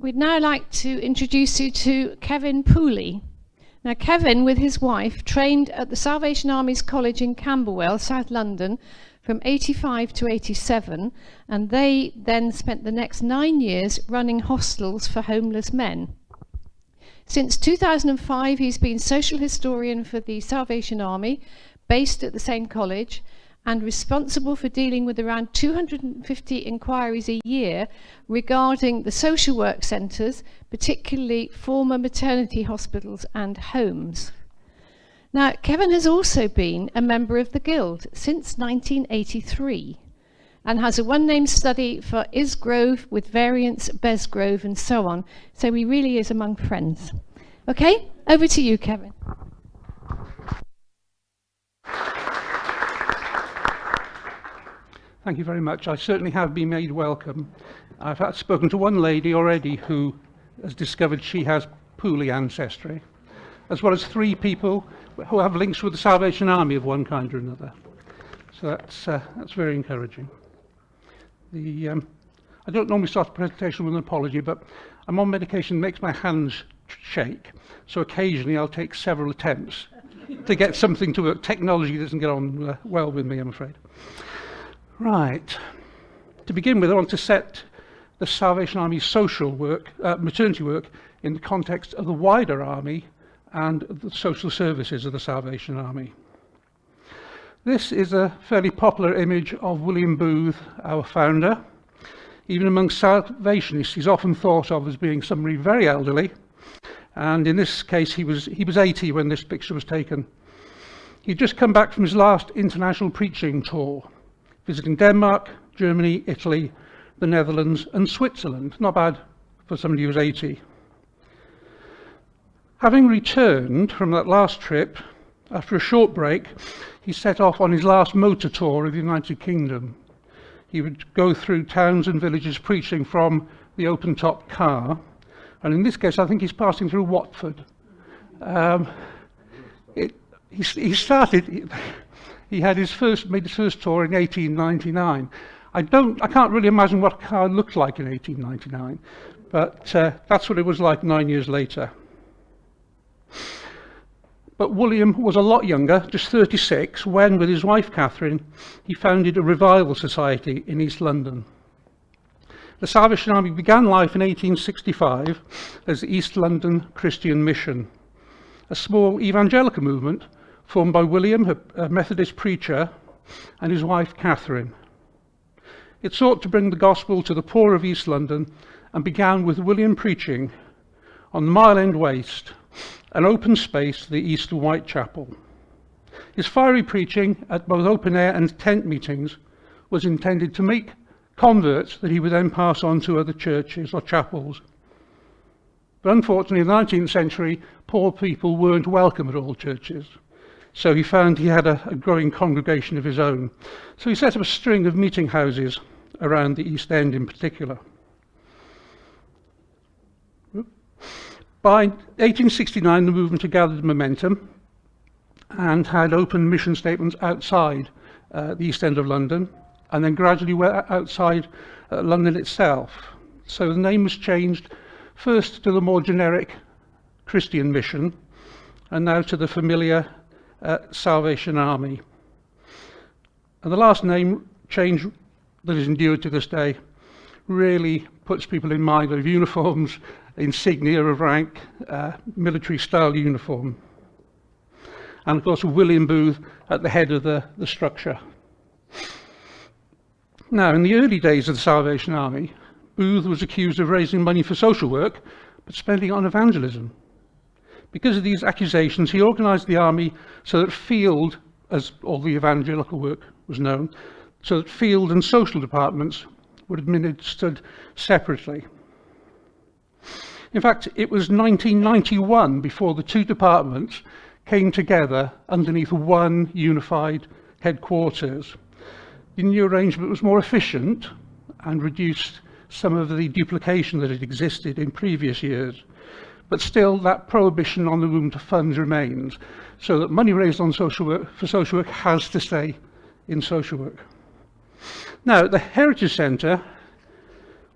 We'd now like to introduce you to Kevin Pooley. Now, Kevin, with his wife, trained at the Salvation Army's College in Camberwell, South London, from 85 to 87, and they then spent the next 9 years running hostels for homeless men. Since 2005, he's been social historian for the Salvation Army, based at the same college, and responsible for dealing with around 250 inquiries a year regarding the social work centres, particularly former maternity hospitals and homes. Now, Kevin has also been a member of the Guild since 1983 and has a one-name study for Isgrove with variants Besgrove and so on. So he really is among friends. Okay, over to you, Kevin. Thank you very much. I certainly have been made welcome. I've spoken to one lady already who has discovered she has Pooley ancestry, as well as 3 people who have links with the Salvation Army of one kind or another. So that's very encouraging. I don't normally start a presentation with an apology, but I'm on medication that makes my hands shake. So occasionally I'll take several attempts to get something to work. Technology doesn't get on well with me, I'm afraid. Right. To begin with, I want to set the Salvation Army's social work, maternity work, in the context of the wider army and the social services of the Salvation Army. This is a fairly popular image of William Booth, our founder. Even among Salvationists, he's often thought of as being somebody very elderly, and in this case he was 80 when this picture was taken. He'd just come back from his last international preaching tour, visiting Denmark, Germany, Italy, the Netherlands and Switzerland. Not bad for somebody who was 80. Having returned from that last trip, after a short break, he set off on his last motor tour of the United Kingdom. He would go through towns and villages preaching from the open-top car, and in this case I think he's passing through Watford. He had made his first tour in 1899. I can't really imagine what a car looked like in 1899, but that's what it was like 9 years later. But William was a lot younger, just 36, when, with his wife Catherine, he founded a revival society in East London. The Salvation Army began life in 1865 as the East London Christian Mission, a small evangelical movement formed by William, a Methodist preacher, and his wife Catherine. It sought to bring the gospel to the poor of East London and began with William preaching on the Mile End Waste, an open space to the east of Whitechapel. His fiery preaching at both open air and tent meetings was intended to make converts that he would then pass on to other churches or chapels. But unfortunately, in the 19th century, poor people weren't welcome at all churches. So he found he had a growing congregation of his own. So he set up a string of meeting houses around the East End in particular. By 1869, the movement had gathered momentum and had open mission statements outside the East End of London, and then gradually outside London itself. So the name was changed first to the more generic Christian Mission, and now to the familiar Salvation Army. And the last name change that is endured to this day really puts people in mind of uniforms, insignia of rank, military style uniform. And of course William Booth at the head of the structure. Now, in the early days of the Salvation Army, Booth was accused of raising money for social work but spending it on evangelism. Because of these accusations, he organised the army so that field, as all the evangelical work was known, so that field and social departments were administered separately. In fact, it was 1991 before the two departments came together underneath one unified headquarters. The new arrangement was more efficient and reduced some of the duplication that had existed in previous years. But still, that prohibition on the movement of funds remains, so that money raised on social work for social work has to stay in social work. Now, the Heritage Centre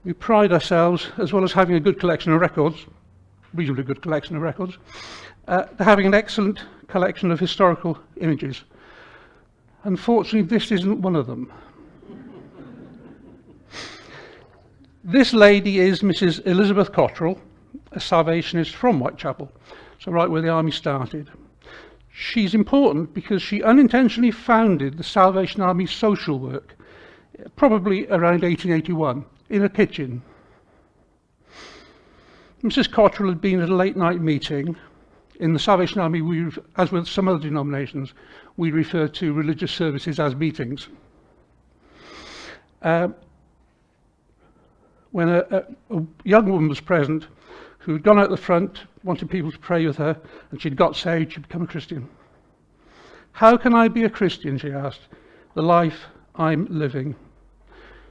We pride ourselves, as well as having a good collection of records, reasonably good collection of records, having an excellent collection of historical images. Unfortunately, this isn't one of them. This lady is Mrs. Elizabeth Cottle, a Salvationist from Whitechapel, so right where the army started. She's important because she unintentionally founded the Salvation Army social work, probably around 1881, in a kitchen. Mrs. Cottle had been at a late night meeting. In the Salvation Army, as with some other denominations, we refer to religious services as meetings. When a young woman was present who had gone out the front, wanted people to pray with her, and she'd got saved, she'd become a Christian. How can I be a Christian, she asked, the life I'm living?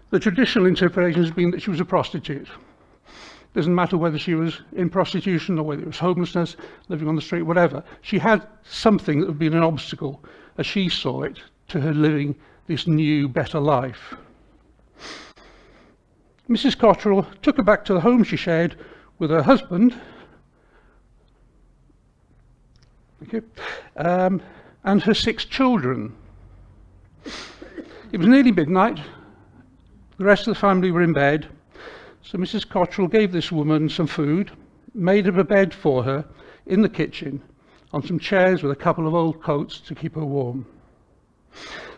The traditional interpretation has been that she was a prostitute. It doesn't matter whether she was in prostitution or whether it was homelessness, living on the street, whatever. She had something that had been an obstacle, as she saw it, to her living this new, better life. Mrs. Cottle took her back to the home she shared with her husband, and her 6 children. It was nearly midnight. The rest of the family were in bed, so Mrs. Cottle gave this woman some food, made up a bed for her in the kitchen on some chairs with a couple of old coats to keep her warm.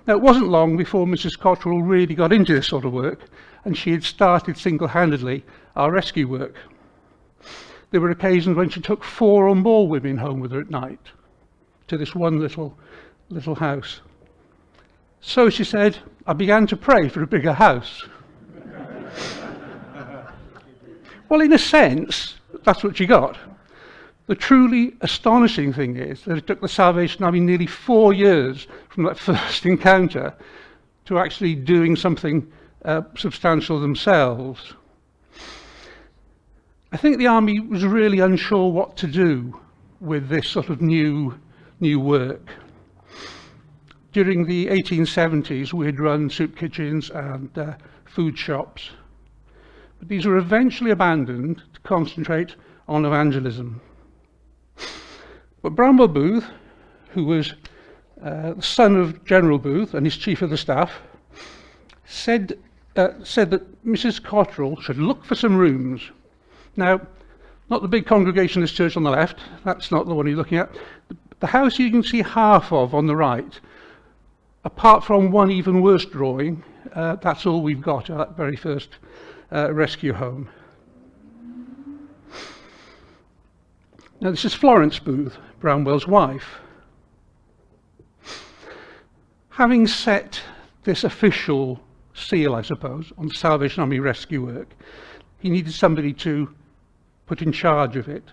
Now, it wasn't long before Mrs. Cottle really got into this sort of work, and she had started single-handedly our rescue work. There were occasions when she took 4 or more women home with her at night to this one little house. So she said, I began to pray for a bigger house. Well, in a sense, that's what she got. The truly astonishing thing is that it took the Salvation Army nearly 4 years from that first encounter to actually doing something substantial themselves. I think the army was really unsure what to do with this sort of new work. During the 1870s, we had run soup kitchens and food shops, but these were eventually abandoned to concentrate on evangelism. But Bramwell Booth, who was the son of General Booth and his chief of the staff, said that Mrs. Cottle should look for some rooms. Now, not the big Congregationalist church on the left, that's not the one you're looking at. The house you can see half of on the right, apart from one even worse drawing, that's all we've got at that very first rescue home. Now, this is Florence Booth, Bramwell's wife. Having set this official seal, I suppose, on the Salvation Army rescue work, he needed somebody to put in charge of it.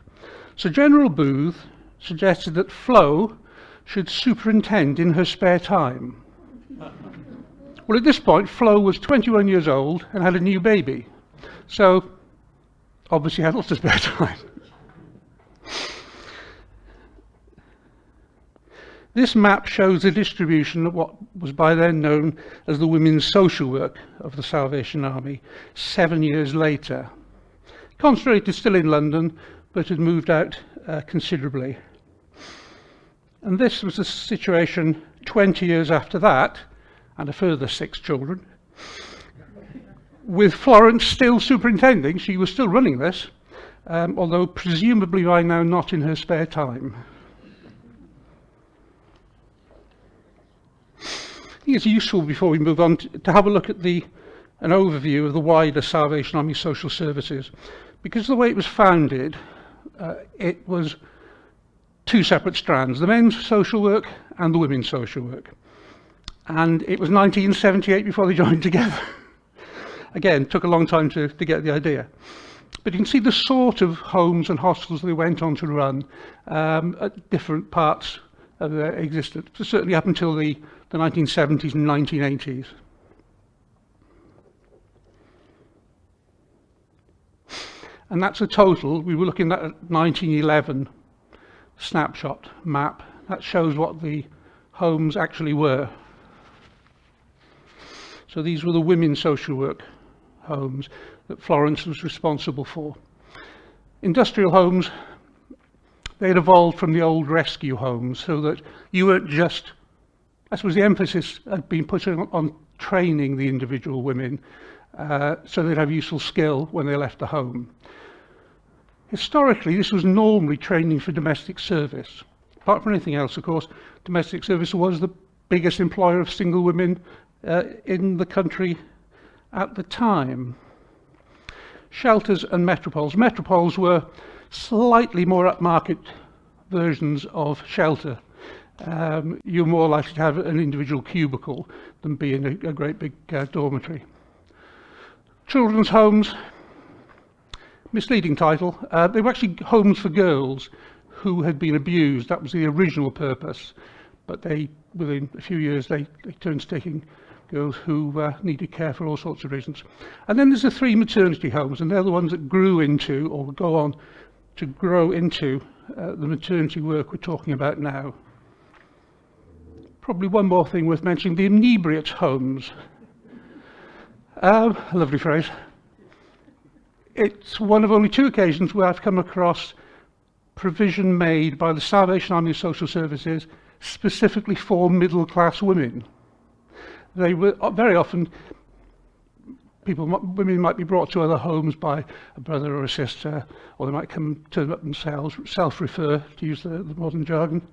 So General Booth suggested that Flo should superintend in her spare time. Well, at this point, Flo was 21 years old and had a new baby, so obviously had lots of spare time. This map shows the distribution of what was by then known as the women's social work of the Salvation Army 7 years later. Concentrated still in London, but had moved out considerably. And this was the situation 20 years after that, and a further 6 children. With Florence still superintending, she was still running this, although presumably by now not in her spare time. I think it's useful, before we move on, to have a look at an overview of the wider Salvation Army social services. Because of the way it was founded, it was 2 separate strands, the men's social work and the women's social work. And it was 1978 before they joined together. Again, took a long time to get the idea. But you can see the sort of homes and hostels they went on to run at different parts of their existence, certainly up until the 1970s and 1980s. And that's a total. We were looking at a 1911 snapshot map. That shows what the homes actually were. So these were the women's social work homes. that Florence was responsible for. Industrial homes, they had evolved from the old rescue homes, so that you weren't just, I suppose the emphasis had been put on training the individual women so they'd have useful skill when they left the home. Historically, this was normally training for domestic service. Apart from anything else, of course, domestic service was the biggest employer of single women in the country at the time. Shelters and metropoles. Metropoles were slightly more upmarket versions of shelter. You're more likely to have an individual cubicle than be in a great big dormitory. Children's homes, misleading title. They were actually homes for girls who had been abused. That was the original purpose. But within a few years, they turned to taking girls who needed care for all sorts of reasons. And then there's the 3 maternity homes, and they're the ones that grew into, or go on to grow into, the maternity work we're talking about now. Probably one more thing worth mentioning, the Inebriate Homes. A lovely phrase. It's one of only 2 occasions where I've come across provision made by the Salvation Army Social Services specifically for middle-class women. They were very often, women might be brought to other homes by a brother or a sister, or they might come turn up themselves, self-refer, to use the modern jargon.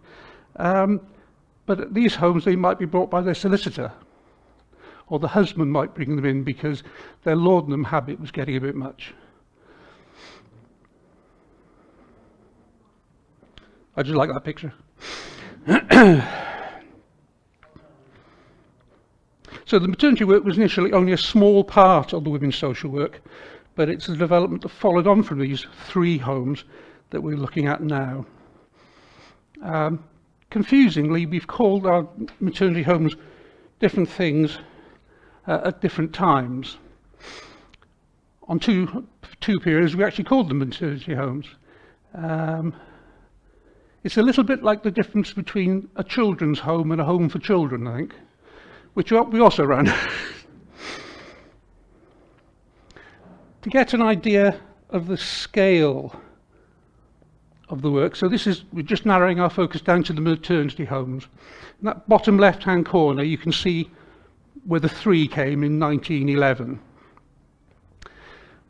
But at these homes, they might be brought by their solicitor, or the husband might bring them in because their laudanum habit was getting a bit much. I just like that picture. So the maternity work was initially only a small part of the women's social work, but it's the development that followed on from these 3 homes that we're looking at now. Confusingly, we've called our maternity homes different things at different times. On two periods, we actually called them maternity homes. It's a little bit like the difference between a children's home and a home for children, I think, which we also ran. To get an idea of the scale of the work, so we're just narrowing our focus down to the maternity homes. In that bottom left-hand corner, you can see where the 3 came in 1911.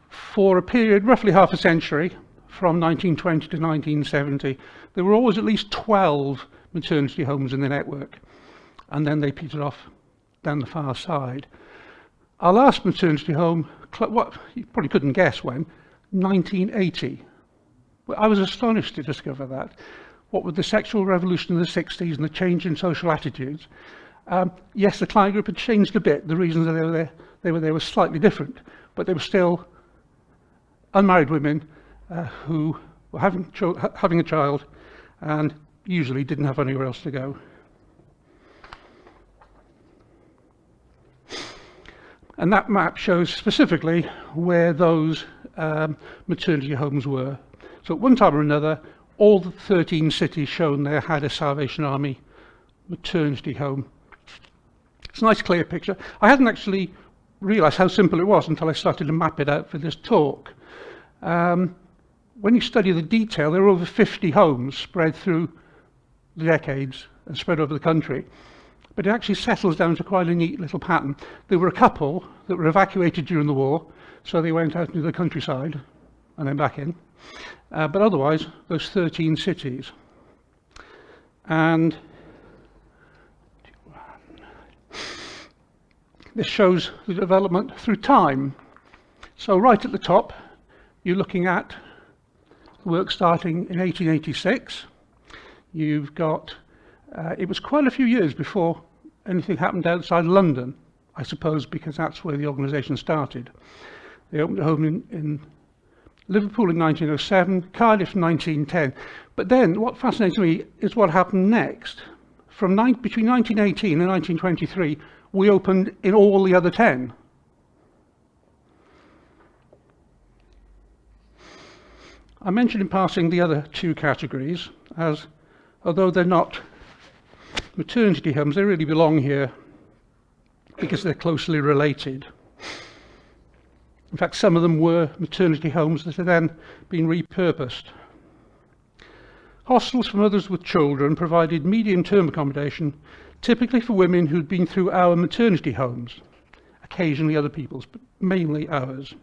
For a period, roughly half a century, from 1920 to 1970, there were always at least 12 maternity homes in the network, and then they petered off down the far side. Our last maternity home, what you probably couldn't guess when, 1980. Well, I was astonished to discover that. What with the sexual revolution in the 60s and the change in social attitudes, yes, the client group had changed a bit. The reasons that they were there were slightly different, but they were still unmarried women who were having a child and usually didn't have anywhere else to go. And that map shows specifically where those maternity homes were. So at one time or another, all the 13 cities shown there had a Salvation Army maternity home. It's a nice clear picture. I hadn't actually realised how simple it was until I started to map it out for this talk. When you study the detail, there are over 50 homes spread through the decades and spread over the country. But it actually settles down to quite a neat little pattern. There were a couple that were evacuated during the war, so they went out into the countryside and then back in. But otherwise, those 13 cities. And this shows the development through time. So right at the top, you're looking at work starting in 1886. You've got, it was quite a few years before anything happened outside London, I suppose because that's where the organisation started. They opened a home in Liverpool in 1907, Cardiff in 1910. But then what fascinates me is what happened next. Between 1918 and 1923, we opened in all the other 10. I mentioned in passing the other 2 categories, as although they're not maternity homes, they really belong here because they're closely related. In fact, some of them were maternity homes that had then been repurposed. Hostels for mothers with children provided medium-term accommodation, typically for women who'd been through our maternity homes, occasionally other people's, but mainly ours.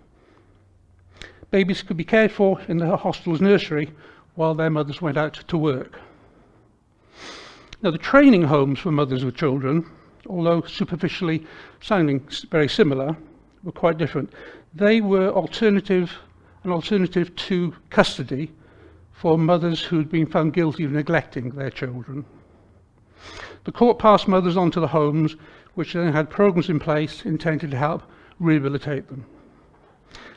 Babies could be cared for in the hostel's nursery while their mothers went out to work. Now, the training homes for mothers with children, although superficially sounding very similar, were quite different. They were an alternative to custody for mothers who'd been found guilty of neglecting their children. The court passed mothers onto the homes, which then had programs in place intended to help rehabilitate them.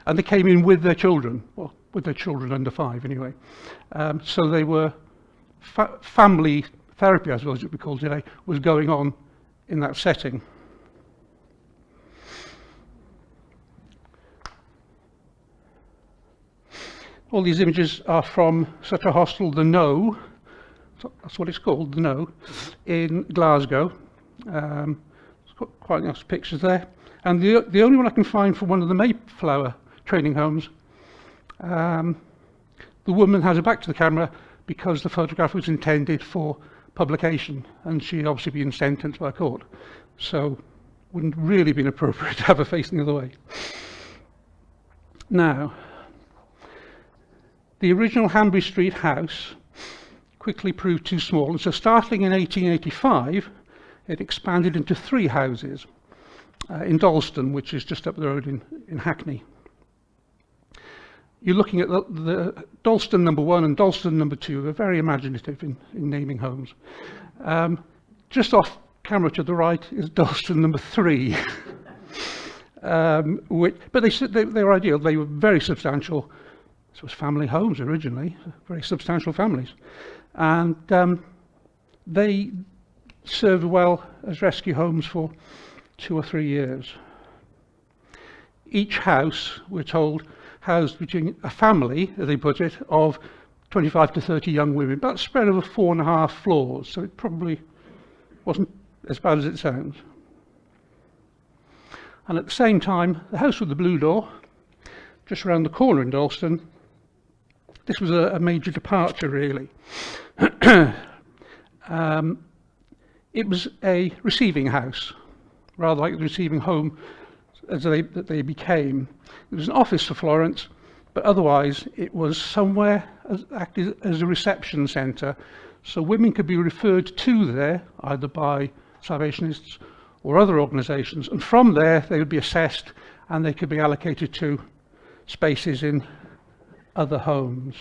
And they came in with their children, well, with their children under 5 anyway. So they were family therapy, I suppose it would be called today, was going on in that setting. All these images are from such a hostel, the No, that's what it's called, the No, in Glasgow. It's got quite nice pictures there. And the only one I can find for one of the Mayflower training homes, the woman has her back to the camera because the photograph was intended for publication, and she'd obviously been sentenced by court, so wouldn't really been appropriate to have her facing the other way. Now, the original Hanbury Street house quickly proved too small, and so starting in 1885, it expanded into 3 houses in Dalston, which is just up the road in Hackney. You're looking at the Dalston number 1 and Dalston number 2. They're very imaginative in naming homes. Just off camera to the right is Dalston number 3. But they were ideal. They were very substantial. This was family homes originally, very substantial families. And they served well as rescue homes for 2 or 3 years. Each house, we're told, housed between a family, as they put it, of 25 to 30 young women, but spread over 4.5 floors, so it probably wasn't as bad as it sounds. And at the same time, the house with the blue door, just around the corner in Dalston, this was a major departure, really. It was a receiving house, rather like the receiving home that they became. It was an office for Florence, but otherwise it was somewhere acted as a reception centre, so women could be referred to there either by Salvationists or other organisations, and from there they would be assessed and they could be allocated to spaces in other homes.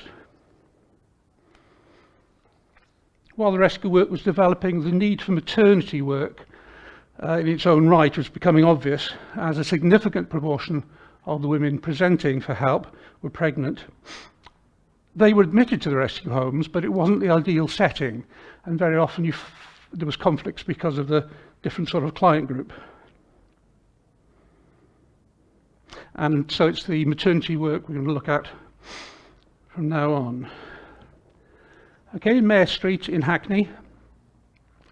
While the rescue work was developing, the need for maternity work in its own right was becoming obvious, as a significant proportion of the women presenting for help were pregnant. They were admitted to the rescue homes, but it wasn't the ideal setting, and very often there was conflicts because of the different sort of client group. And so it's the maternity work we're going to look at from now on. Okay, in Mare Street in Hackney,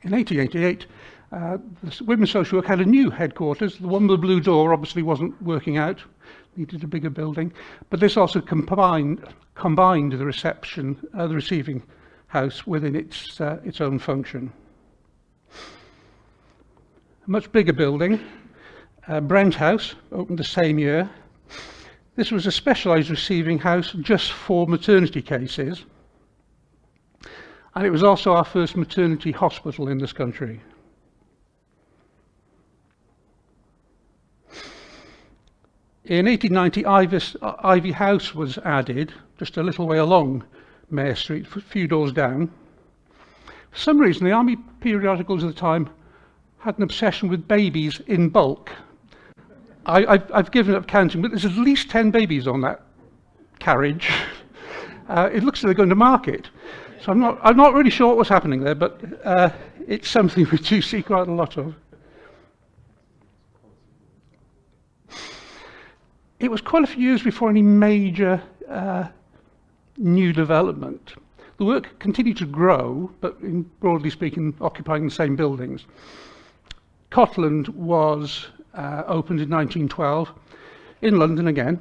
in 1888, the Women's Social Work had a new headquarters. The one with the blue door obviously wasn't working out, needed a bigger building, but this also combined the receiving house within its own function. A much bigger building, Brent House, opened the same year. This was a specialised receiving house just for maternity cases, and it was also our first maternity hospital in this country. In 1890, Ivy House was added, just a little way along Mare Street, a few doors down. For some reason, the army periodicals at the time had an obsession with babies in bulk. I've given up counting, but there's at least 10 babies on that carriage. It looks like they're going to market. So I'm not really sure what was happening there, but it's something we do see quite a lot of. It was quite a few years before any major new development. The work continued to grow, but broadly speaking, occupying the same buildings. Cottle was opened in 1912. in London again,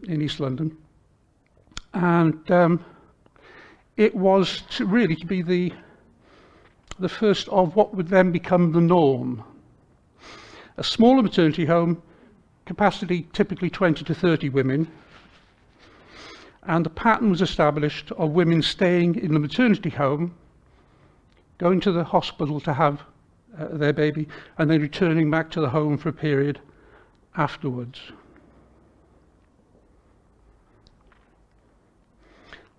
in East London. And it was really to be the first of what would then become the norm. A smaller maternity home, capacity typically 20 to 30 women, and a pattern was established of women staying in the maternity home, going to the hospital to have their baby, and then returning back to the home for a period afterwards.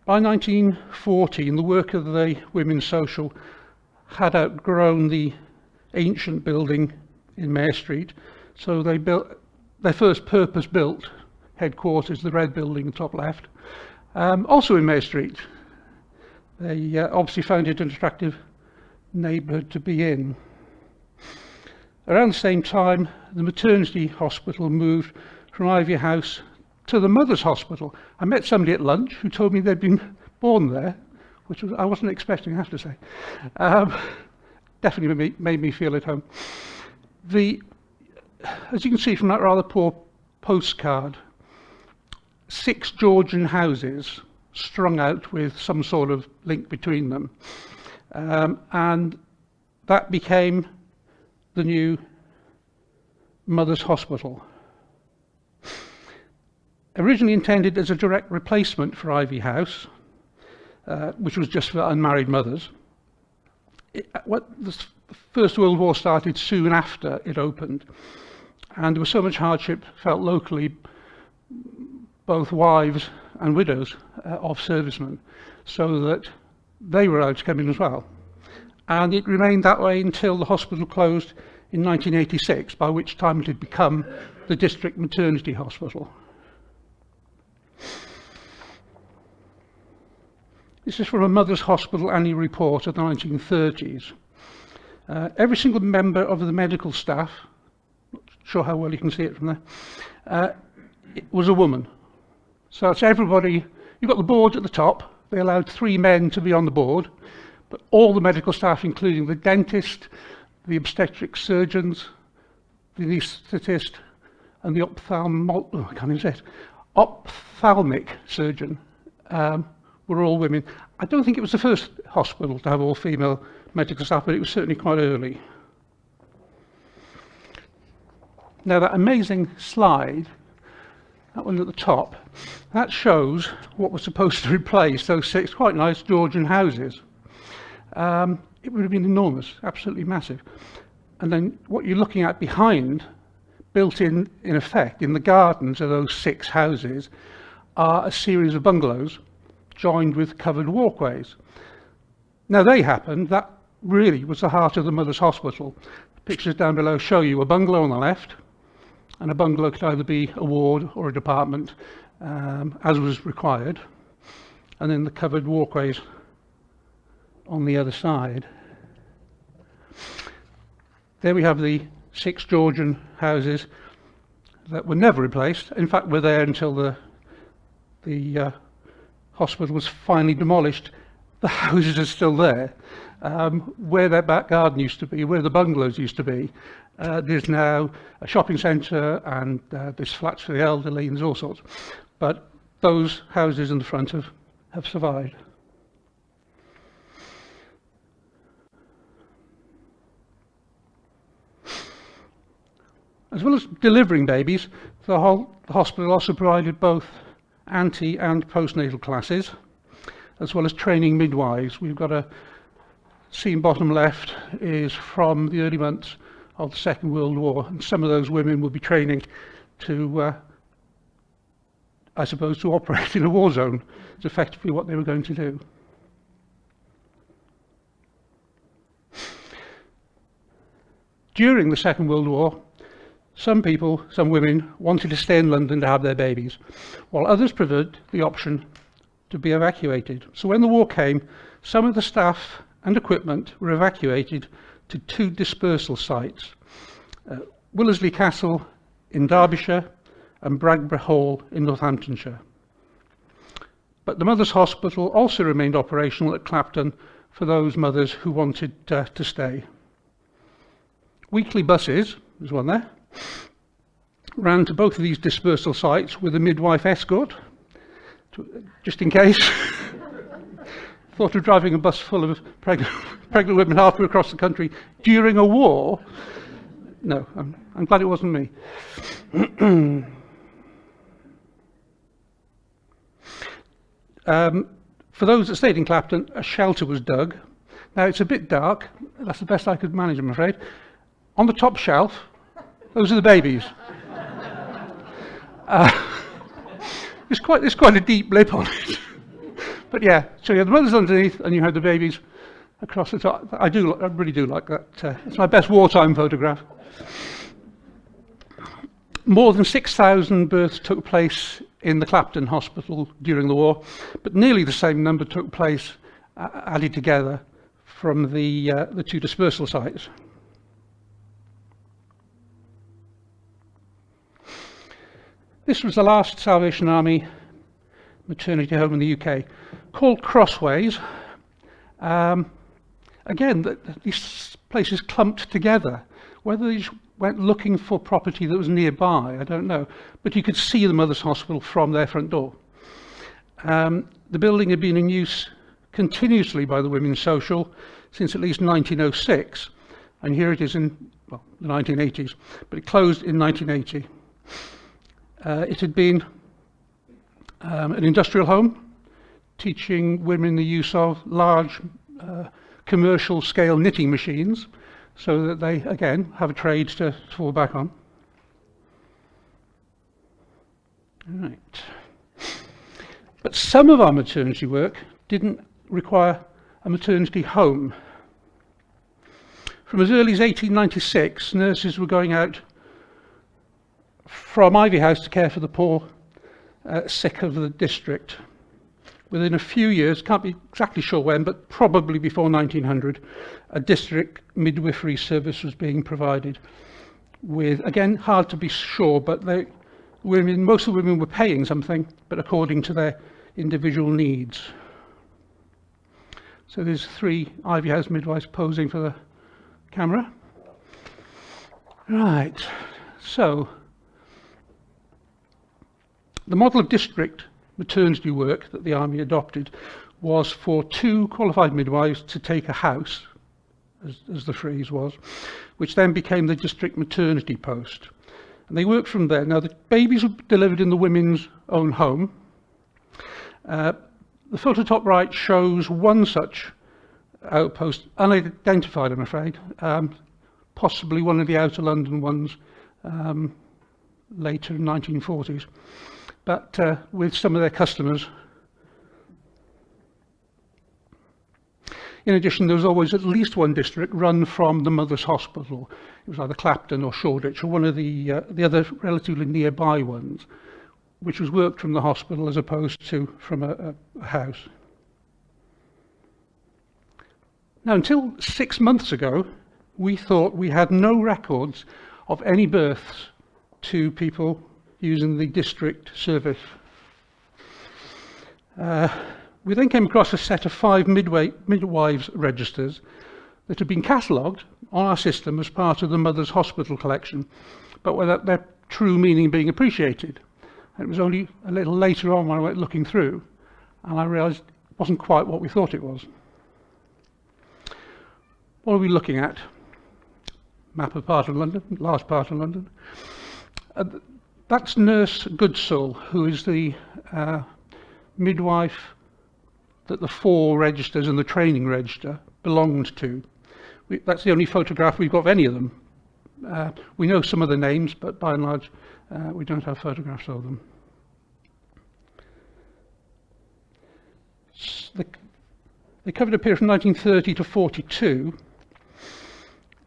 By 1914, the work of the Women's Social had outgrown the ancient building in Mare Street, so they built their first purpose-built headquarters, the red building in the top left, also in Mare Street. They obviously found it an attractive neighbourhood to be in. Around the same time, the maternity hospital moved from Ivy House to the Mother's Hospital. I met somebody at lunch who told me they'd been born there, which I wasn't expecting, I have to say. Definitely made me feel at home. As you can see from that rather poor postcard, 6 Georgian houses strung out with some sort of link between them. And that became the new Mother's Hospital. Originally intended as a direct replacement for Ivy House, which was just for unmarried mothers. The First World War started soon after it opened, and there was so much hardship felt locally, both wives and widows of servicemen, so that they were allowed to come in as well. And it remained that way until the hospital closed in 1986, by which time it had become the district maternity hospital. This is from a Mother's Hospital annual report of the 1930s. Every single member of the medical staff, not sure how well you can see it from there, it was a woman. So it's everybody, you've got the board at the top, they allowed 3 men to be on the board, but all the medical staff, including the dentist, the obstetric surgeons, the anaesthetist, and the ophthalmic surgeon, were all women. I don't think it was the first hospital to have all female medical staff, but it was certainly quite early. Now that amazing slide, that one at the top, that shows what was supposed to replace those 6 quite nice Georgian houses. It would have been enormous, absolutely massive. And then what you're looking at behind, built in effect, in the gardens of those 6 houses, are a series of bungalows joined with covered walkways. Now they happened, that really was the heart of the Mother's Hospital. The pictures down below show you a bungalow on the left, and a bungalow could either be a ward or a department, as was required, and then the covered walkways on the other side. There we have the 6 Georgian houses that were never replaced. In fact, were there until the hospital was finally demolished. The houses are still there. Where their back garden used to be, where the bungalows used to be, there's now a shopping centre, and there's flats for the elderly, and there's all sorts. But those houses in the front have survived. As well as delivering babies, the hospital also provided both ante and postnatal classes, as well as training midwives. We've got a scene bottom left is from the early months of the Second World War, and some of those women will be training to, I suppose, to operate in a war zone. It's effectively what they were going to do. During the Second World War, some women wanted to stay in London to have their babies, while others preferred the option to be evacuated. So when the war came, some of the staff and equipment were evacuated to 2 dispersal sites, Willersley Castle in Derbyshire and Bragborough Hall in Northamptonshire. But the Mother's Hospital also remained operational at Clapton for those mothers who wanted to stay. Weekly buses, there's one there, ran to both of these dispersal sites with a midwife escort, just in case. Thought of driving a bus full of pregnant women halfway across the country during a war. No, I'm glad it wasn't me. For those that stayed in Clapton, a shelter was dug. Now it's a bit dark. That's the best I could manage, I'm afraid. On the top shelf, those are the babies. There's quite a deep lip on it. But yeah, so you had the mothers underneath and you had the babies across the top. I really do like that. It's my best wartime photograph. More than 6,000 births took place in the Clapton Hospital during the war, but nearly the same number took place added together from the two dispersal sites. This was the last Salvation Army maternity home in the UK, called Crossways. Again, these places clumped together. Whether they just went looking for property that was nearby, I don't know. But you could see the Mothers' Hospital from their front door. The building had been in use continuously by the Women's Social since at least 1906. And here it is in, well, the 1980s. But it closed in 1980. It had been an industrial home, teaching women the use of large commercial scale knitting machines so that they, again, have a trade to fall back on. Right. But some of our maternity work didn't require a maternity home. From as early as 1896, nurses were going out from Ivy House to care for the poor sick of the district. Within a few years, can't be exactly sure when, but probably before 1900, a district midwifery service was being provided with, again, hard to be sure, but most of the women were paying something, but according to their individual needs. So there's 3 Ivy House midwives posing for the camera. Right, so the model of district maternity work that the Army adopted was for 2 qualified midwives to take a house, as the phrase was, which then became the district maternity post. And they worked from there. Now, the babies were delivered in the women's own home. The photo top right shows one such outpost, unidentified, I'm afraid, possibly one of the outer London ones later in 1940s. But with some of their customers. In addition, there was always at least one district run from the Mothers' Hospital. It was either Clapton or Shoreditch or one of the other relatively nearby ones, which was worked from the hospital as opposed to from a house. Now, until 6 months ago, we thought we had no records of any births to people using the district service. We then came across a set of 5 midwives registers that had been catalogued on our system as part of the Mothers' Hospital collection, but without their true meaning being appreciated. And it was only a little later on when I went looking through, and I realised it wasn't quite what we thought it was. What are we looking at? Map of part of London, large part of London. That's Nurse Goodsall, who is the midwife that the 4 registers and the training register belonged to. That's the only photograph we've got of any of them. We know some of the names, but by and large, we don't have photographs of them. They covered a period from 1930 to 42.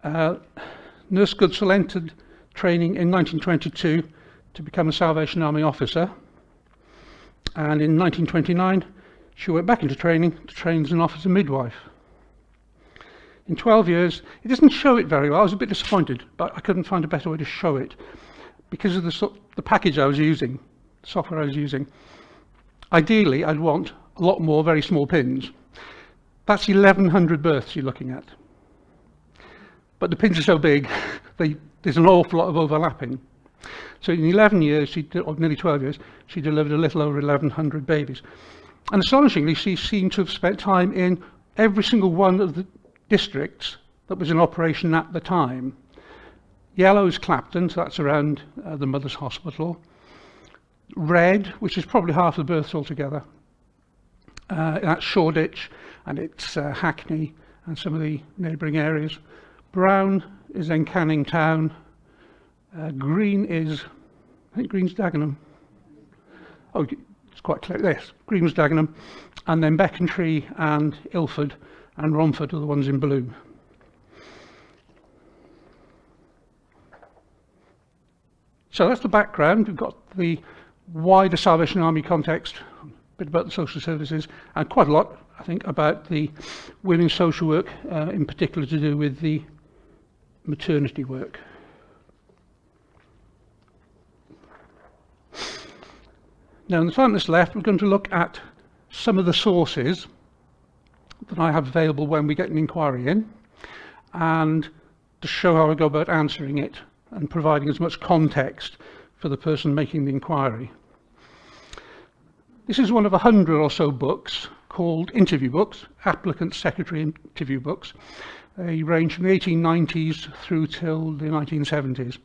Nurse Goodsall entered training in 1922 to become a Salvation Army officer, and in 1929 she went back into training to train as an officer midwife. In 12 years, it doesn't show it very well. I was a bit disappointed, but I couldn't find a better way to show it because of the package I was using, the software I was using. Ideally, I'd want a lot more very small pins. That's 1,100 births you're looking at. But the pins are so big, there's an awful lot of overlapping. So in 11 years, or nearly 12 years, she delivered a little over 1,100 babies. And astonishingly, she seemed to have spent time in every single one of the districts that was in operation at the time. Yellow is Clapton, so that's around the Mother's Hospital. Red, which is probably half the births altogether, that's Shoreditch, and it's Hackney and some of the neighbouring areas. Brown is then Canning Town. Green is, I think Green's Dagenham. Oh, it's quite clear, yes, Green was Dagenham. And then Becontree and Ilford and Romford are the ones in blue. So that's the background. We've got the wider Salvation Army context, a bit about the social services, and quite a lot, I think, about the women's social work, in particular to do with the maternity work. Now, in the time that's left, we're going to look at some of the sources that I have available when we get an inquiry in, and to show how I go about answering it and providing as much context for the person making the inquiry. This is one of 100 or so books called interview books, applicant secretary interview books. They range from the 1890s through till the 1970s.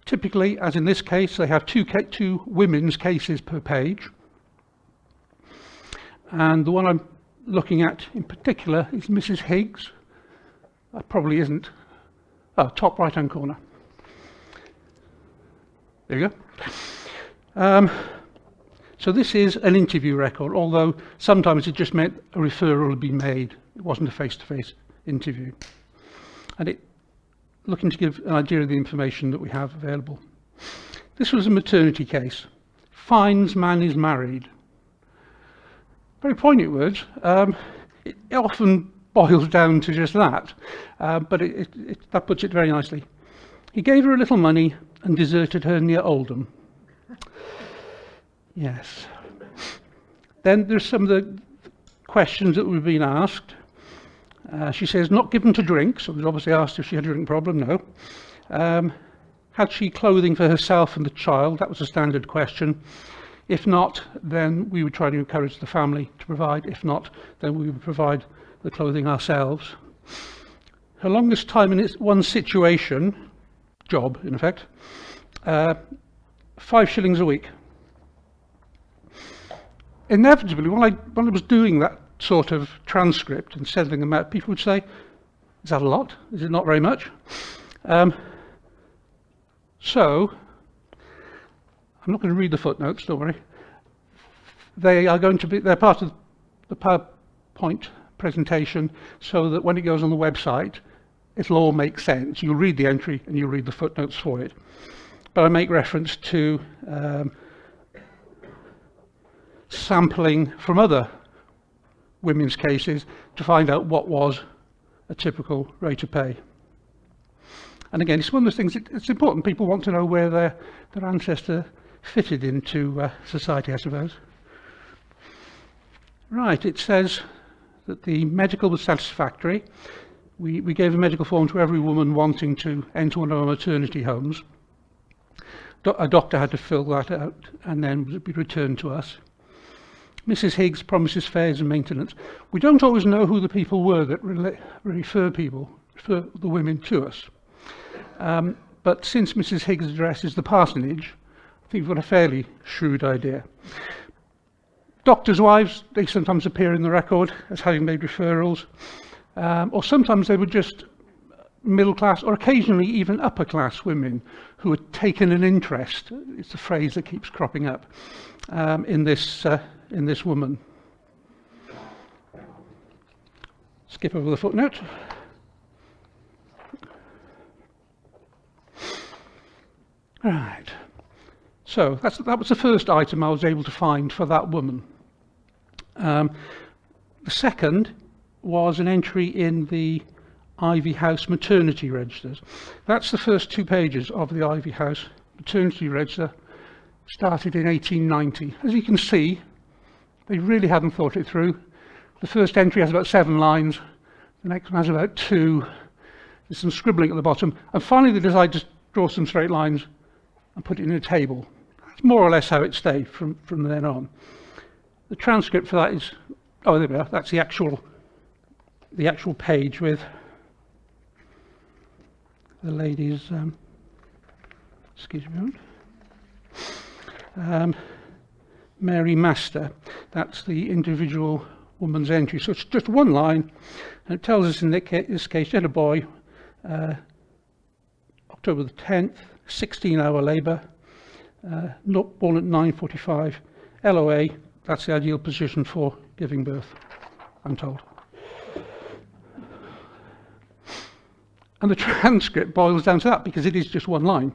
Typically, as in this case, they have two women's cases per page. And the one I'm looking at in particular is Mrs. Higgs. That probably isn't. Oh, top right-hand corner. There you go. So this is an interview record, although sometimes it just meant a referral had been made. It wasn't a face-to-face interview. And it looking to give an idea of the information that we have available. This was a maternity case. Finds man is married. Very poignant words. It often boils down to just that, but that puts it very nicely. He gave her a little money and deserted her near Oldham. Yes. Then there's some of the questions that we've been asked. She says, not given to drink, so it was obviously asked if she had a drink problem, no. Had she clothing for herself and the child? That was a standard question. If not, then we would try to encourage the family to provide. If not, then we would provide the clothing ourselves. Her longest time in one situation, job in effect, 5 shillings a week. Inevitably, when I was doing that sort of transcript and sending them out, people would say, is that a lot? Is it not very much? So, I'm not going to read the footnotes, don't worry. They're part of the PowerPoint presentation, so that when it goes on the website, it'll all make sense. You'll read the entry and you'll read the footnotes for it. But I make reference to sampling from other women's cases to find out what was a typical rate of pay. And again, it's one of those things, it's important. People want to know where their ancestor fitted into society, I suppose. Right, it says that the medical was satisfactory. We gave a medical form to every woman wanting to enter one of our maternity homes. A doctor had to fill that out and then it would be returned to us. Mrs. Higgs promises fares and maintenance. We don't always know who the people were that refer the women to us. But since Mrs. Higgs' address is the parsonage, I think we've got a fairly shrewd idea. Doctors' wives, they sometimes appear in the record as having made referrals, or sometimes they were just middle class or occasionally even upper class women who had taken an interest, it's the phrase that keeps cropping up, in this woman. Skip over the footnote. Right. So that was the first item I was able to find for that woman. The second was an entry in the Ivy House maternity registers. That's the first 2 pages of the Ivy House maternity register, started in 1890. As you can see, they really hadn't thought it through. The first entry has about 7 lines, the next one has about 2. There's some scribbling at the bottom, and finally they decide to draw some straight lines and put it in a table. That's more or less how it stayed from then on. The transcript for that is, oh, there we are, that's the actual page with the lady's, excuse me, Mary Master. That's the individual woman's entry. So it's just one line, and it tells us in this case, she had a boy, October the 10th, 16-hour labour, not born at 9:45, LOA, that's the ideal position for giving birth, I'm told. And the transcript boils down to that because it is just one line.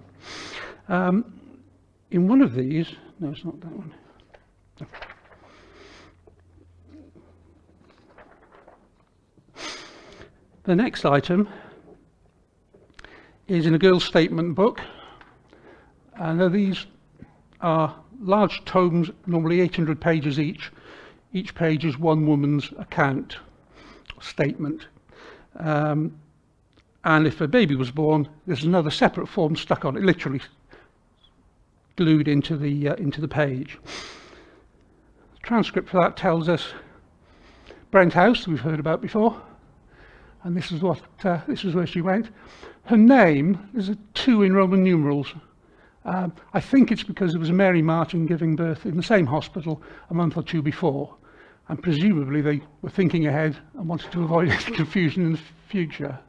In one of these, no, it's not that one. No. The next item is in a girl's statement book. Now these are large tomes, normally 800 pages each. Each page is one woman's account, statement. And if a baby was born, there's another separate form stuck on it, literally glued into the page. The transcript for that tells us Brent House, we've heard about before, and this is where she went. Her name is a 2 in Roman numerals. I think it's because it was Mary Martin giving birth in the same hospital a month or two before, and presumably they were thinking ahead and wanted to avoid any confusion in the future.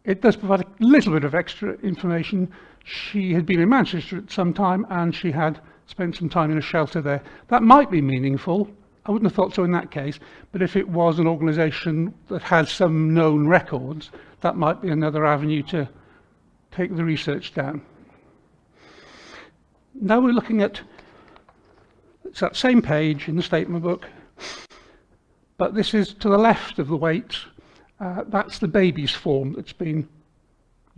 It does provide a little bit of extra information. She had been in Manchester at some time and she had spent some time in a shelter there. That might be meaningful. I wouldn't have thought so in that case, but if it was an organisation that had some known records, that might be another avenue to take the research down. Now we're looking at, it's that same page in the statement book, but this is to the left of the weights. That's the baby's form that's been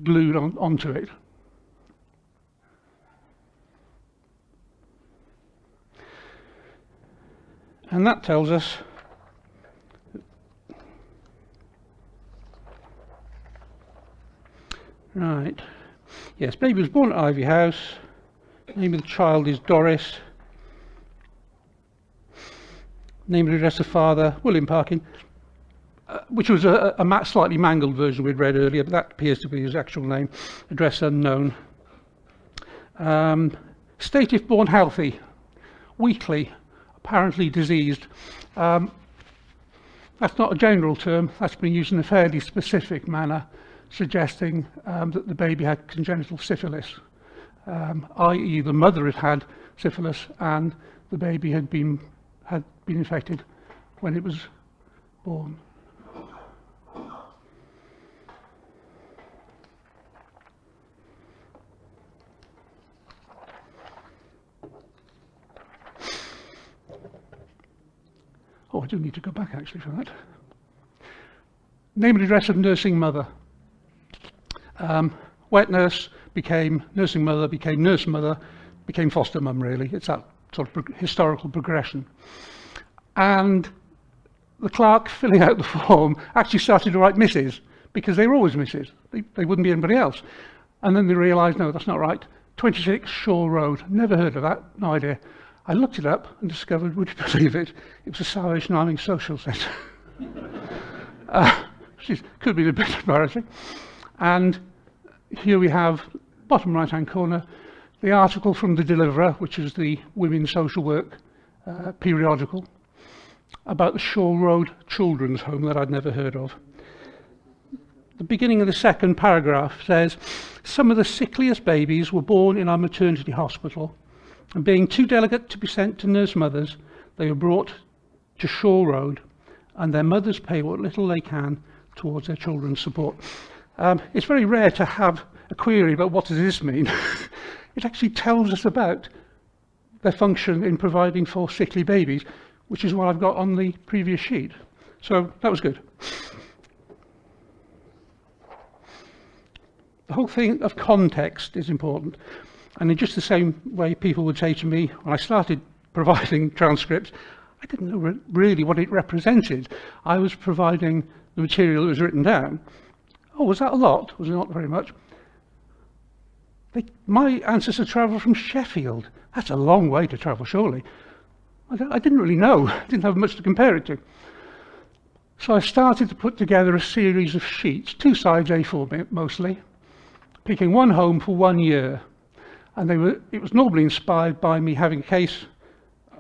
glued onto it. And that tells us right. Yes, baby was born at Ivy House. Name of the child is Doris. Name and address of father, William Parkin. Which was a slightly mangled version we'd read earlier, but that appears to be his actual name. Address unknown. State if born healthy. Weakly. Apparently diseased. That's not a general term. That's been used in a fairly specific manner, suggesting that the baby had congenital syphilis, i.e. the mother had had syphilis and the baby had been infected when it was born. Oh, I do need to go back actually for that. Name and address of nursing mother. Wet nurse became nursing mother, became nurse mother, became foster mum really. It's that sort of historical progression. And the clerk filling out the form actually started to write Mrs. because they were always Mrs. They wouldn't be anybody else. And then they realised, no, that's not right. 26 Shaw Road. Never heard of that, no idea. I looked it up and discovered, would you believe it, it was a Salvation Army social centre. Which could be a bit embarrassing. And here we have, bottom right-hand corner, the article from The Deliverer, which is the women's social work periodical, about the Shaw Road Children's Home that I'd never heard of. The beginning of the second paragraph says, some of the sickliest babies were born in our maternity hospital, and being too delicate to be sent to nurse mothers, they were brought to Shaw Road, and their mothers pay what little they can towards their children's support. It's very rare to have a query about what does this mean. It actually tells us about their function in providing for sickly babies, which is what I've got on the previous sheet. So that was good. The whole thing of context is important. And in just the same way people would say to me when I started providing transcripts, I didn't know really what it represented. I was providing the material that was written down. Oh, was that a lot? Was it not very much? My ancestors travelled from Sheffield. That's a long way to travel, surely. I didn't really know. I didn't have much to compare it to. So I started to put together a series of sheets, 2 sides A4 mostly, picking one home for 1 year. And it was normally inspired by me having a case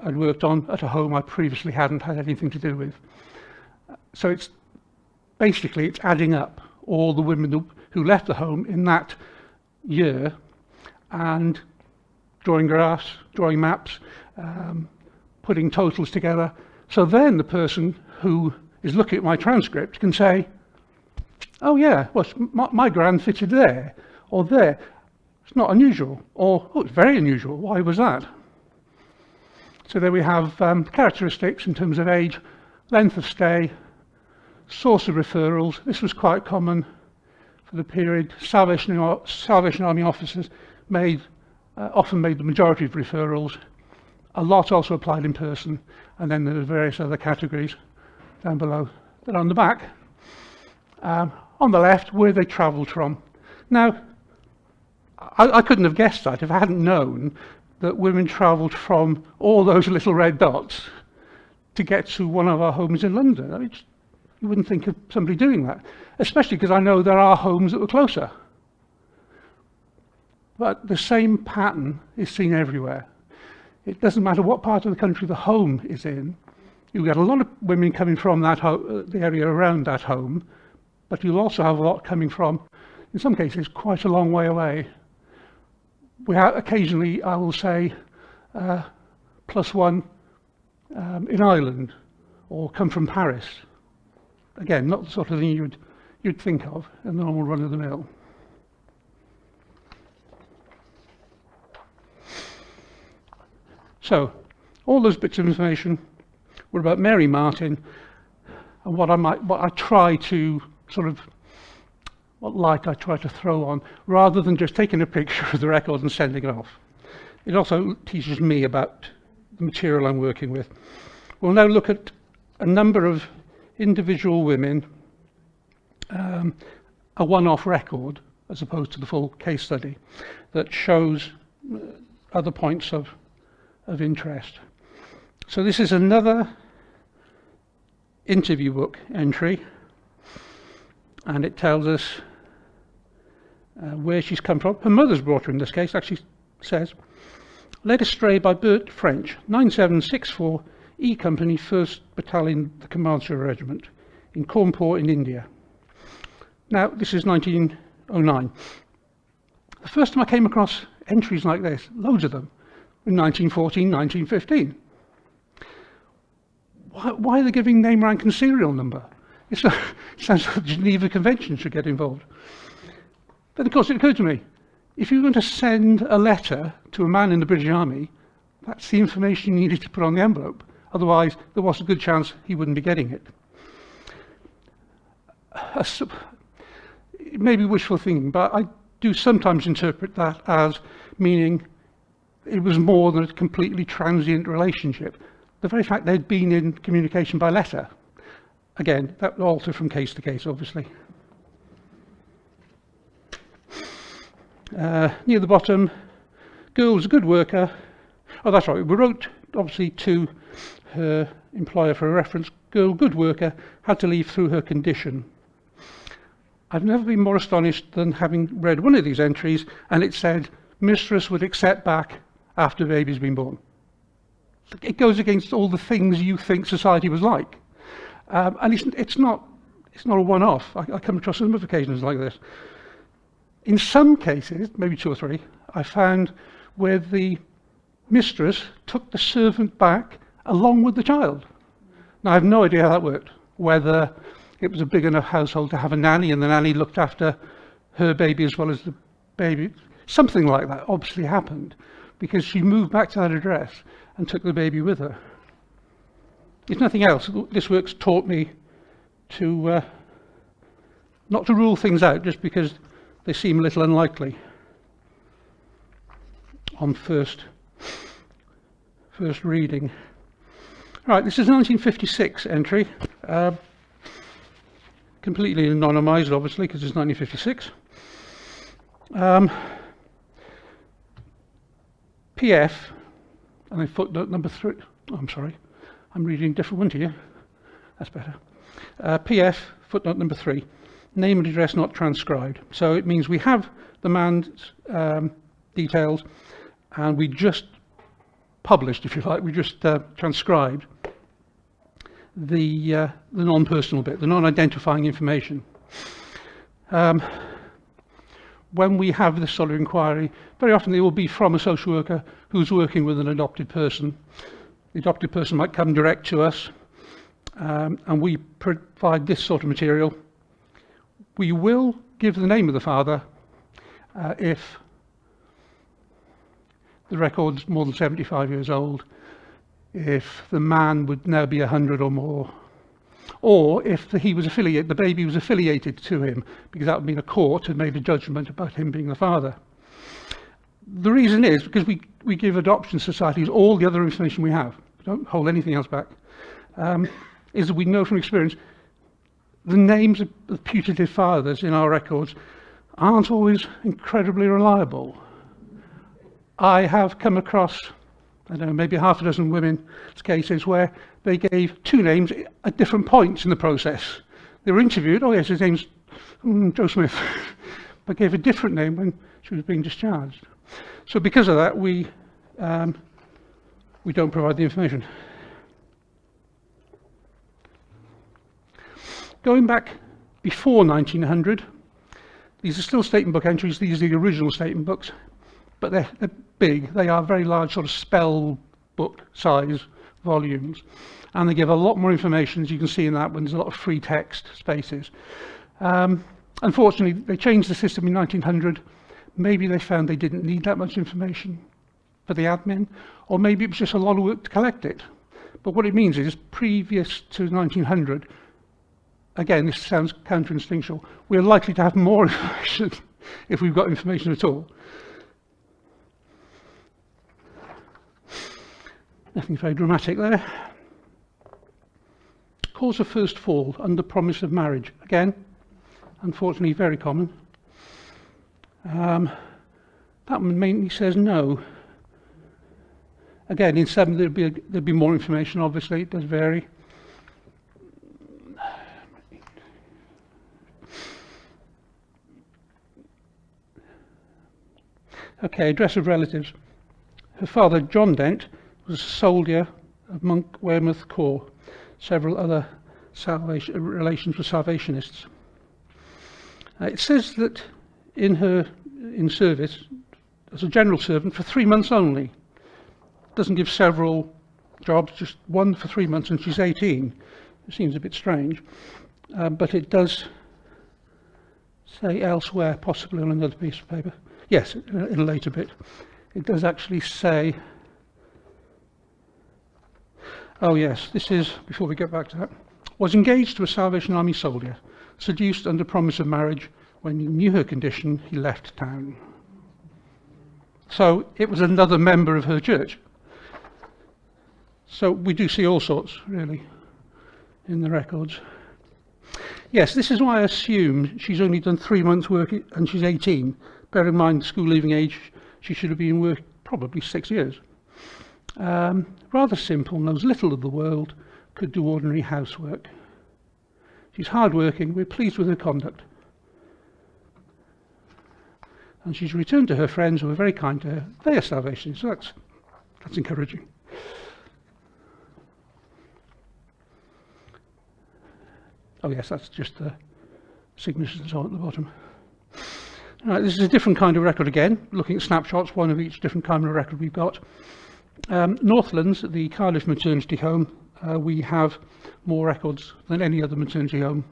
I'd worked on at a home I previously hadn't had anything to do with. So it's adding up all the women who left the home in that year and drawing graphs, drawing maps, putting totals together. So then the person who is looking at my transcript can say, oh yeah, well, my grand fitted there or there. It's not unusual, or oh, it's very unusual. Why was that? So there we have characteristics in terms of age, length of stay, source of referrals. This was quite common for the period. Salvation Army officers often made the majority of referrals. A lot also applied in person, and then there's various other categories down below. Then on the back, on the left, where they travelled from. Now, I couldn't have guessed that if I hadn't known that women travelled from all those little red dots to get to one of our homes in London. I mean, you wouldn't think of somebody doing that, especially because I know there are homes that were closer. But the same pattern is seen everywhere. It doesn't matter what part of the country the home is in. You get a lot of women coming from the area around that home, but you'll also have a lot coming from, in some cases, quite a long way away. Occasionally, I will say, +1 in Ireland, or come from Paris. Again, not the sort of thing you'd think of in the normal run of the mill. So, all those bits of information were about Mary Martin and what I try to sort of, what light I try to throw on, rather than just taking a picture of the record and sending it off. It also teaches me about the material I'm working with. We'll now look at a number of individual women, a one-off record, as opposed to the full case study, that shows other points of interest. So this is another interview book entry, and it tells us where she's come from. Her mother's brought her in this case. Actually says, led astray by Bert French, 9764 E Company, 1st Battalion, the Comanche Regiment, in Cawnpore in India. Now, this is 1909. The first time I came across entries like this, loads of them, in 1914, 1915. Why are they giving name, rank and serial number? It sounds like the Geneva Convention should get involved. But of course it occurred to me, if you're going to send a letter to a man in the British Army, that's the information you needed to put on the envelope. Otherwise, there was a good chance he wouldn't be getting it. It may be wishful thinking, but I do sometimes interpret that as meaning it was more than a completely transient relationship. The very fact they'd been in communication by letter. Again, that will alter from case to case, obviously. Near the bottom, girl was a good worker. Oh, that's right, we wrote, obviously, to her employer for a reference. Girl, good worker, had to leave through her condition. I've never been more astonished than having read one of these entries, and it said, mistress would accept back after baby's been born. It goes against all the things you think society was like. And it's not a one-off. I come across a number of occasions like this. In some cases, maybe 2 or 3, I found where the mistress took the servant back along with the child. Now, I have no idea how that worked, whether it was a big enough household to have a nanny and the nanny looked after her baby as well as the baby. Something like that obviously happened because she moved back to that address and took the baby with her. If nothing else, this work's taught me to not to rule things out just because they seem a little unlikely on first reading. Right, this is a 1956 entry, completely anonymised, obviously, because it's 1956. PF, and then footnote number 3. Oh, I'm sorry, I'm reading a different one to you. That's better. PF, footnote number 3, name and address not transcribed. So it means we have the man's details, and we just published, if you like, we just transcribed the non-personal bit, the non-identifying information. When we have this sort of inquiry, very often it will be from a social worker who's working with an adopted person. The adopted person might come direct to us, and we provide this sort of material. We will give the name of the father if the record's more than 75 years old, if the man would now be 100 or more, or if the baby was affiliated to him, because that would mean a court had made a judgment about him being the father. The reason is because we give adoption societies all the other information we have. We don't hold anything else back. Is that we know from experience the names of the putative fathers in our records aren't always incredibly reliable. I have come across, I don't know, maybe half a dozen women's cases where they gave 2 names at different points in the process. They were interviewed, oh yes, his name's Joe Smith, but gave a different name when she was being discharged. So because of that, we don't provide the information. Going back before 1900, these are still statement book entries. These are the original statement books, but they're big. They are very large, sort of spell book size volumes, and they give a lot more information, as you can see in that one. There's a lot of free text spaces. Unfortunately, they changed the system in 1900. Maybe they found they didn't need that much information for the admin, or maybe it was just a lot of work to collect it. But what it means is, previous to 1900, again, this sounds counterinstinctual, we're likely to have more information if we've got information at all. Nothing very dramatic there. Cause of first fall under promise of marriage. Again, unfortunately, very common. That one mainly says no. Again, in some there'd be more information. Obviously, it does vary. Okay, address of relatives. Her father, John Dent, was a soldier of Monk Weymouth Corps. Several other relations were Salvationists. It says that in service as a general servant for 3 months only. It doesn't give several jobs, just one for 3 months, and she's 18. It seems a bit strange, but it does say elsewhere, possibly on another piece of paper. Yes, in a later bit. It does actually say, oh yes, this is, before we get back to that, was engaged to a Salvation Army soldier, seduced under promise of marriage. When he knew her condition, he left town. So it was another member of her church. So we do see all sorts, really, in the records. Yes, this is why I assume she's only done 3 months' work and she's 18. Bear in mind, school leaving age, she should have been working probably 6 years. Rather simple, knows little of the world, could do ordinary housework. She's hard-working, we're pleased with her conduct. And she's returned to her friends who were very kind to her. They are Salvationists, so that's encouraging. Oh yes, that's just the signatures and so on at the bottom. All right, this is a different kind of record again, looking at snapshots, one of each different kind of record we've got. Northlands, the Cardiff maternity home, we have more records than any other maternity home,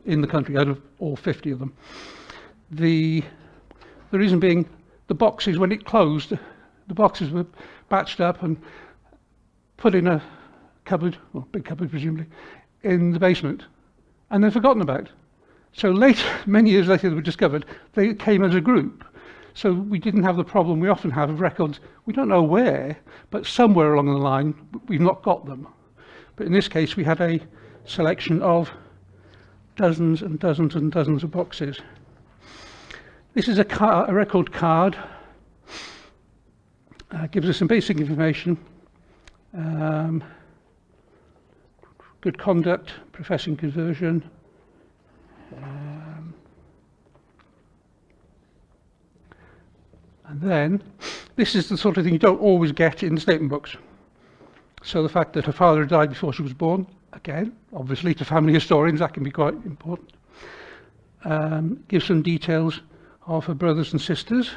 in the country, out of all 50 of them. The reason being, the boxes, when it closed, the boxes were batched up and put in a cupboard, or big cupboard presumably, in the basement, and then forgotten about. So later, many years later, they were discovered. They came as a group. So we didn't have the problem we often have of records. We don't know where, but somewhere along the line, we've not got them. But in this case, we had a selection of dozens and dozens and dozens of boxes. This is a record card. Gives us some basic information. Good conduct, professing conversion. And then, this is the sort of thing you don't always get in the statement books. So the fact that her father had died before she was born, again, obviously to family historians that can be quite important. Gives some details of her brothers and sisters.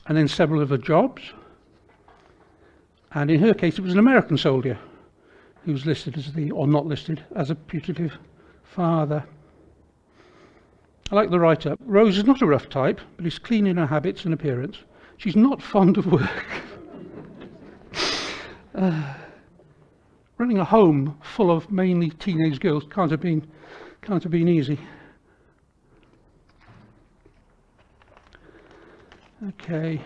And then several of her jobs. And in her case, it was an American soldier who was listed as or not listed, as a putative father. I like the write-up. Rose is not a rough type, but is clean in her habits and appearance. She's not fond of work. Running a home full of mainly teenage girls can't have been easy. Okay.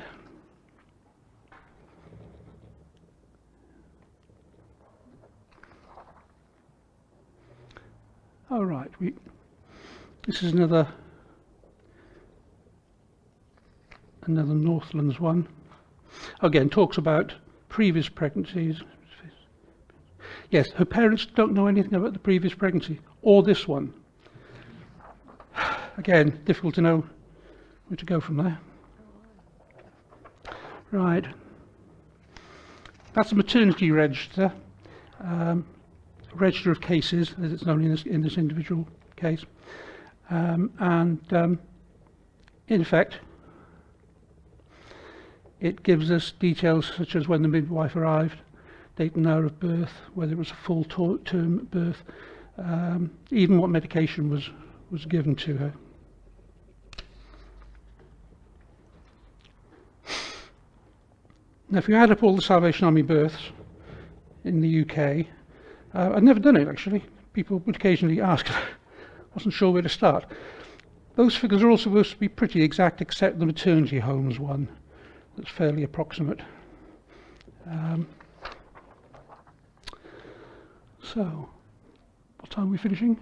All right. This is another Northlands one. Again, talks about previous pregnancies. Yes, her parents don't know anything about the previous pregnancy or this one. Again, difficult to know where to go from there. Right. That's a maternity register. Register of cases, as it's known in this individual case. In effect, it gives us details such as when the midwife arrived, date and hour of birth, whether it was a full term birth, even what medication was given to her. Now, if you add up all the Salvation Army births in the UK, I'd never done it actually. People would occasionally ask, wasn't sure where to start. Those figures are all supposed to be pretty exact, except the maternity homes one, that's fairly approximate. So, what time are we finishing?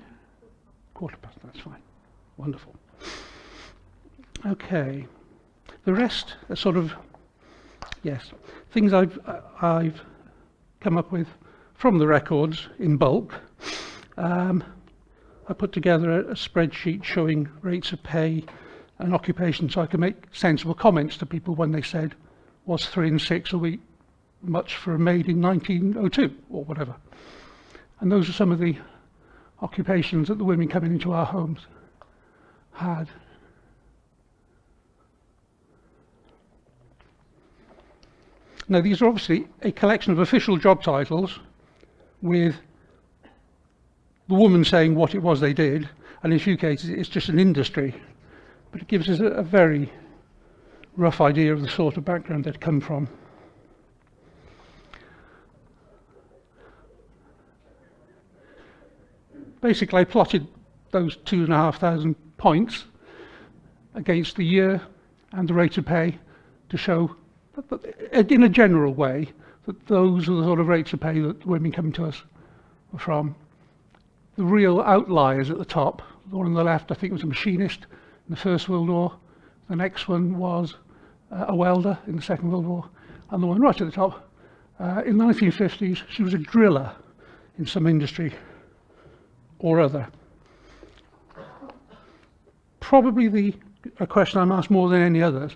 1:15, that's fine. Wonderful. Okay. The rest are sort of, yes, things I've come up with from the records in bulk. I put together a spreadsheet showing rates of pay and occupation so I can make sensible comments to people when they said, was 3 and 6 a week much for a maid in 1902 or whatever. And those are some of the occupations that the women coming into our homes had. Now, these are obviously a collection of official job titles with the woman saying what it was they did, and in a few cases it's just an industry, but it gives us a very rough idea of the sort of background they'd come from. Basically, I plotted those 2,500 points against the year and the rate of pay to show, in a general way, that those are the sort of rates of pay that women coming to us were from. The real outliers at the top, the one on the left I think was a machinist in the First World War, the next one was a welder in the Second World War, and the one right at the top, in the 1950s she was a driller in some industry or other. Probably a question I'm asked more than any others,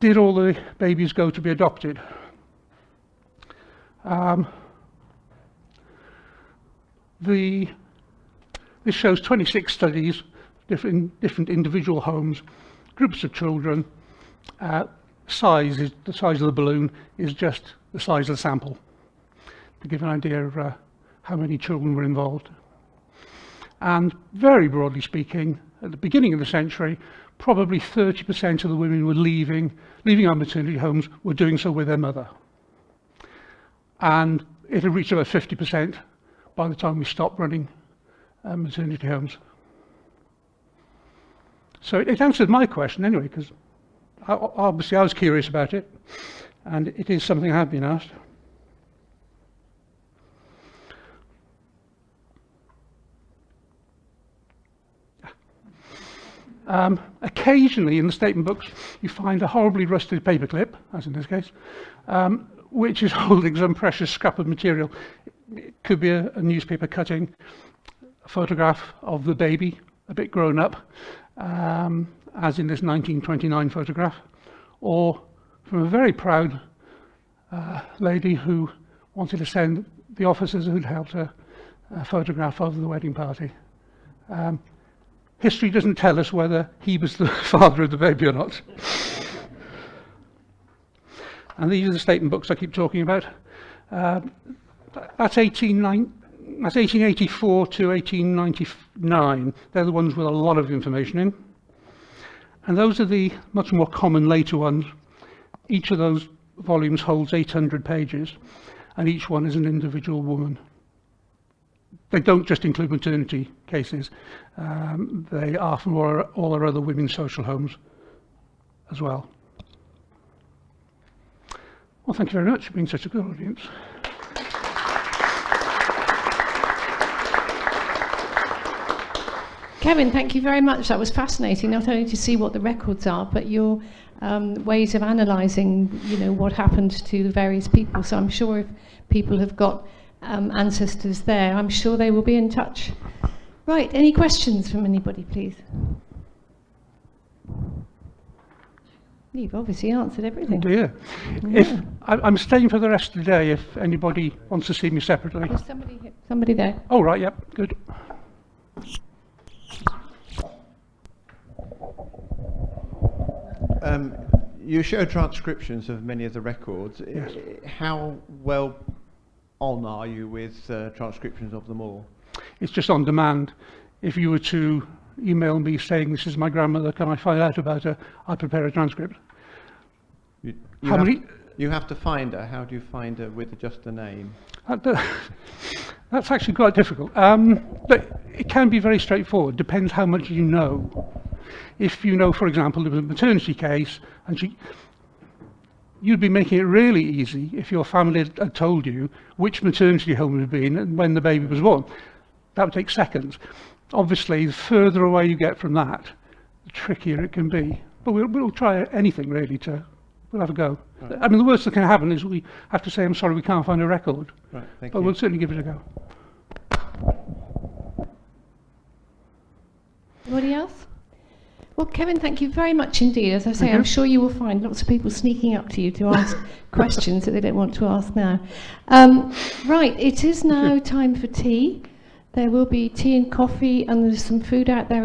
did all the babies go to be adopted? This shows 26 studies, different individual homes, groups of children. The size of the balloon is just the size of the sample, to give an idea of how many children were involved. And very broadly speaking, at the beginning of the century, probably 30% of the women were leaving our maternity homes were doing so with their mother. And it had reached about 50% by the time we stopped running maternity homes. So it answered my question anyway, because obviously I was curious about it, and it is something I have been asked. Occasionally in the statement books you find a horribly rusted paperclip, as in this case, which is holding some precious scrap of material. It could be a newspaper cutting, a photograph of the baby, a bit grown up, as in this 1929 photograph, or from a very proud lady who wanted to send the officers who'd helped her a photograph of the wedding party. History doesn't tell us whether he was the father of the baby or not. And these are the statement books I keep talking about. That's 1884 to 1899. They're the ones with a lot of information in. And those are the much more common later ones. Each of those volumes holds 800 pages, and each one is an individual woman. They don't just include maternity cases. They are from all our other women's social homes as well. Well, thank you very much for being such a good audience. Kevin, thank you very much. That was fascinating, not only to see what the records are, but your ways of analysing, what happened to the various people. So I'm sure if people have got ancestors there, I'm sure they will be in touch. Right, any questions from anybody, please? You've obviously answered everything. Oh dear. Yeah. I'm staying for the rest of the day if anybody wants to see me separately. There's somebody there. Oh, right, yep, good. You show transcriptions of many of the records. Yes. How well on are you with transcriptions of them all? It's just on demand. If you were to email me saying this is my grandmother, can I find out about her, I'd prepare a transcript. You have to find her. How do you find her with just the name? That's actually quite difficult. But it can be very straightforward. Depends how much you know. If you know, for example, there was a maternity case, and you'd be making it really easy if your family had told you which maternity home it had been and when the baby was born. That would take seconds. Obviously, the further away you get from that, the trickier it can be. But we'll try anything really we'll have a go. Right. I mean, the worst that can happen is we have to say, I'm sorry, we can't find a record. Right, thank but you. We'll certainly give it a go. Anybody else? Well, Kevin, thank you very much indeed. As I say, I'm sure you will find lots of people sneaking up to you to ask questions that they don't want to ask now. Right, it is now time for tea. There will be tea and coffee, and there's some food out there